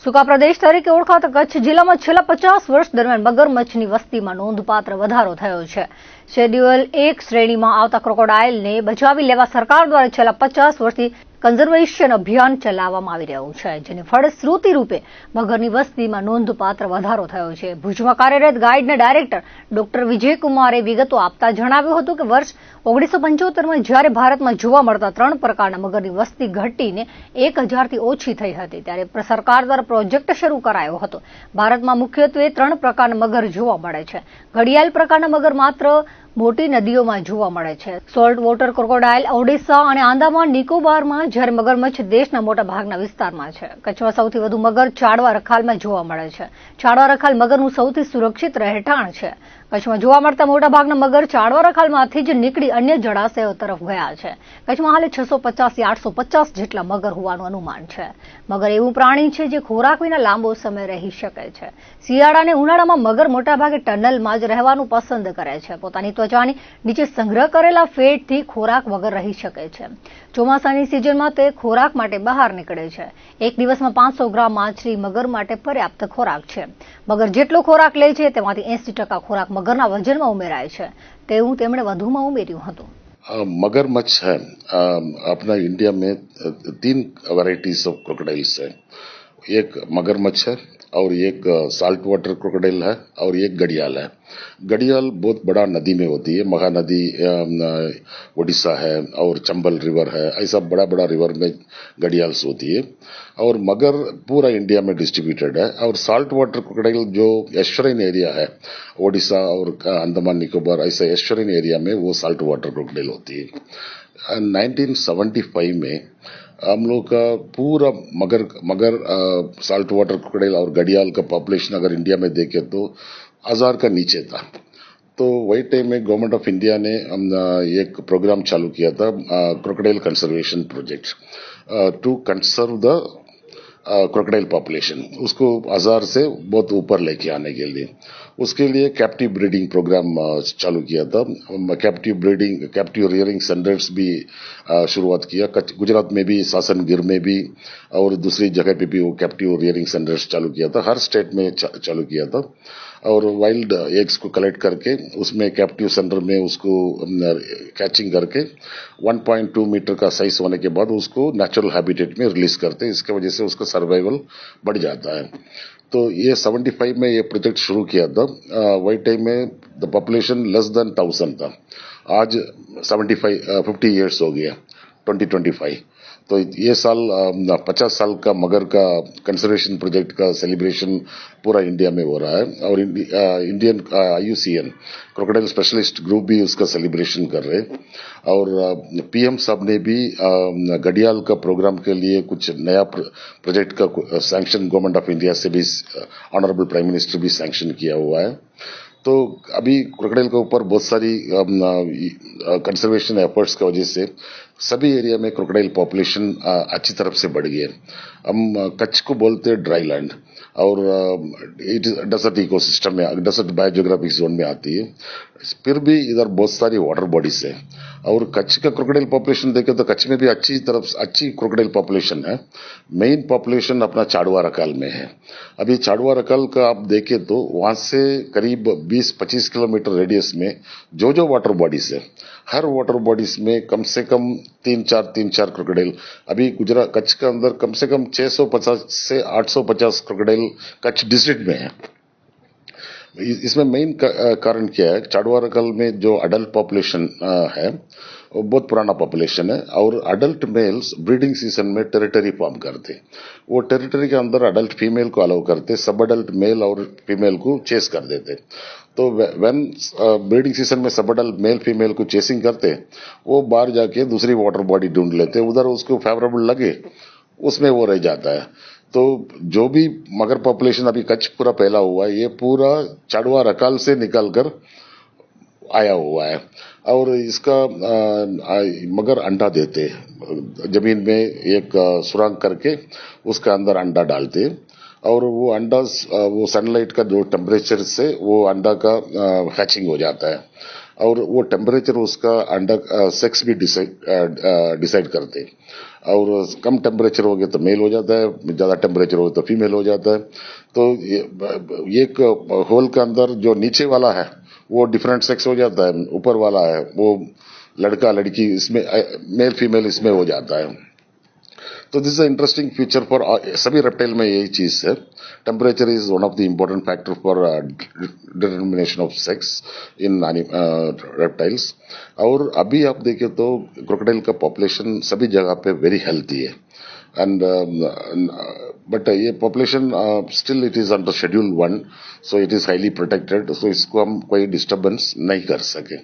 સૂકા પ્રદેશ તરીકે ઓળખાતા કચ્છ જિલ્લામાં છેલ્લા 50 વર્ષ દરમિયાન મગરમચ્છની વસ્તીમાં નોંધપાત્ર વધારો થયો છે। શેડ્યુલ 1 શ્રેણીમાં આવતા ક્રોકોડાઇલને બચાવી લેવા સરકાર દ્વારા છેલ્લા 50 વર્ષથી કન્ઝર્વેશન અભિયાન ચલાવવામાં આવી રહ્યું છે, જેની ફળશ્રુતિ રૂપે મગરની વસ્તીમાં નોંધપાત્ર વધારો થયો છે। ભુજમાં કાર્યરત ગાઈડના ડાયરેક્ટર ડોક્ટર વિજયકુમારે વિગતો આપતા જણાવ્યું હતું કે વર્ષ 1975માં જ્યારે ભારતમાં જોવા મળતા 3 પ્રકારના મગરની વસ્તી ઘટીને 1000થી ઓછી થઈ હતી, ત્યારે સરકાર દ્વારા પ્રોજેક્ટ શરૂ કરાયો હતો। ભારતમાં મુખ્યત્વે 3 પ્રકારના મગર જોવા મળે છે। ઘડિયાળ પ્રકારના મગર માત્ર મોટી નદીઓમાં જોવા મળે છે। સોલ્ટ વોટર ક્રોકોડાઇલ ઓડિશા અને આંદામાન નિકોબારમાં, જ્યારે મગરમચ્છ દેશના મોટા ભાગના વિસ્તારમાં છે। કચ્છમાં સૌથી વધુ મગર ચાડવા રખાલમાં જોવા મળે છે। ચાડવા રખાલ મગરનું સૌથી સુરક્ષિત રહેઠાણ છે। કચ્છમાં જોવા મળતા મોટાભાગના મગર ચાડવા રખાલમાંથી જ નીકળી અન્ય જળાશયો તરફ ગયા છે। કચ્છમાં હાલે 650 થી 850 જેટલા મગર હોવાનું અનુમાન છે। મગર એવું પ્રાણી છે જે ખોરાક વિના લાંબો સમય રહી શકે છે। શિયાળા અને ઉનાળામાં મગર મોટાભાગે ટનલમાં જ રહેવાનું પસંદ કરે છે। પોતાની ત્વચાની નીચે સંગ્રહ કરેલા ફેટથી ખોરાક વગર રહી શકે છે। ચોમાસાની સિઝનમાં તે ખોરાક માટે બહાર નીકળે છે। એક દિવસમાં 500 ગ્રામ માછલી મગર માટે પર્યાપ્ત ખોરાક છે। મગર જેટલો ખોરાક લે છે તેમાંથી 80% ખોરાક મગરના વજનમાં ઉમેરાય છે, તેવું તેમણે વધુમાં ઉમેર્યું હતું। मगरमच्छ है। अपना इंडिया में 3 वैरायटीज ऑफ क्रोकोडाइल्स है। एक मगरमच्छ है और एक साल्ट वाटर क्रोकोडाइल है और एक घड़ियाल है। घड़ियाल बहुत बड़ा नदी में होती है। महानदी ओडिशा है और चंबल रिवर है, ऐसा बड़ा बड़ा रिवर में घड़ियाल्स होती है। और मगर पूरा इंडिया में डिस्ट्रीब्यूटेड है। और साल्ट वाटर क्रोकोडाइल जो एस्चुरिन एरिया है, ओडिशा और अंडमान निकोबार ऐसा एस्चुरिन एरिया में वो साल्ट वाटर क्रोकोडाइल होती है। 1975 में हम लोग का पूरा मगर साल्ट वाटर क्रोकोडाइल और घड़ियाल का पॉपुलेशन अगर इंडिया में देखे तो 1000 का नीचे था। तो वही टाइम में गवर्नमेंट ऑफ इंडिया ने एक प्रोग्राम चालू किया था, crocodile conservation project, to conserve the crocodile population, उसको 1000 से बहुत ऊपर लेके आने के लिए। उसके लिए कैप्टिव ब्रीडिंग प्रोग्राम चालू किया था। कैप्टिव रियरिंग सेंटर्स भी शुरुआत किया। गुजरात में भी, सासनगिर में भी और दूसरी जगह पे भी वो कैप्टिव रियरिंग सेंटर्स चालू किया था। हर स्टेट में चालू किया था। और वाइल्ड एग्स को कलेक्ट करके उसमें कैप्टिव सेंटर में उसको कैचिंग करके 1.2 मीटर का साइज होने के बाद उसको नेचुरल हैबिटेट में रिलीज करते हैं। इसके वजह से उसका सर्वाइवल बढ़ जाता है। तो ये 75 में ये प्रोजेक्ट शुरू किया था। वही टाइम में द पॉपुलेशन लेस देन 1000 था। आज 50 ईयर्स हो गया, 2025। तो ये साल 50 साल का मगर का कंजर्वेशन प्रोजेक्ट का सेलिब्रेशन पूरा इंडिया में हो रहा है। और Indian IUCN crocodile specialist group भी उसका सेलिब्रेशन कर रहे हैं। और PM साहब ने भी घड़ियाल का प्रोग्राम के लिए कुछ नया प्रोजेक्ट का सैंक्शन गवर्नमेंट ऑफ इंडिया से भी ऑनरेबल प्राइम मिनिस्टर भी सैंक्शन किया हुआ है। तो अभी क्रोकोडाइल के ऊपर बहुत सारी कंजर्वेशन एफर्ट्स की वजह से सभी एरिया में क्रोकोडाइल पॉपुलेशन अच्छी तरफ से बढ़ गई है। हम कच्छ को बोलते हैं ड्राई लैंड और इट डेजर्ट इकोसिस्टम में, डेजर्ट बायोजियोग्राफिक जोन में आती है। फिर भी इधर बहुत सारी वाटर बॉडीज है। और कच्छ का क्रोकोडाइल पॉपुलेशन देखें तो कच्छ में भी अच्छी क्रोकोडाइल पॉपुलेशन है। मेन पॉपुलेशन अपना चाडवा रकाल में है। अभी चाडवा रकाल का आप देखें तो वहां से करीब 20-25 किलोमीटर रेडियस में जो वाटर बॉडीज है, हर वाटर बॉडीज में कम से कम 3-4 क्रोकोडाइल। अभी गुजरात कच्छ के अंदर कम से कम 650 से 850 क्रोकोडाइल कच्छ डिस्ट्रिक्ट में है। इसमें मेन कारण क्या है, चाडवा रकाल में जो अडल्ट पॉपुलेशन है वो बहुत पुराना पॉपुलेशन है। और अडल्ट मेल्स ब्रीडिंग सीजन में टेरिटरी फॉर्म करते, वो टेरिटरी के अंदर अडल्ट फीमेल को अलाउ करते, सब अडल्ट मेल और फीमेल को चेस कर देते। तो व्हेन ब्रीडिंग सीजन में सब अडल्ट मेल फीमेल को चेसिंग करते, वो बाहर जाके दूसरी वाटर बॉडी ढूंढ लेते, उधर उसको फेवरेबल लगे उसमें वो रह जाता है। तो जो भी मगर पॉपुलेशन अभी कच्छ पूरा फैला हुआ है, ये पूरा चाडवा रकाल से निकल कर आया हुआ है। और इसका मगर अंडा देते, जमीन में एक सुरंग करके उसका अंदर अंडा डालते, और वो अंडा वो सनलाइट का जो टेम्परेचर से वो अंडा का हैचिंग हो जाता है। और वो टेम्परेचर उसका अंडर सेक्स भी डिसाइड करते हैं। और कम टेम्परेचर हो गया तो मेल हो जाता है, ज्यादा टेम्परेचर हो गया तो फीमेल हो जाता है। तो ये एक होल के अंदर जो नीचे वाला है वो डिफरेंट सेक्स हो जाता है, ऊपर वाला है वो लड़का लड़की, इसमें मेल फीमेल इसमें हो जाता है। तो this is interesting feature for सभी रेप्टाइल में यही चीज है। Temperature is one of the important factor for determination of sex in reptiles. और अभी आप देखें तो क्रोकोडाइल का पॉपुलेशन सभी जगह पे वेरी हेल्थी है। एंड बट ये population still it is under schedule 1, so it is highly protected, so इसको हम कोई डिस्टर्बेंस नहीं कर सके।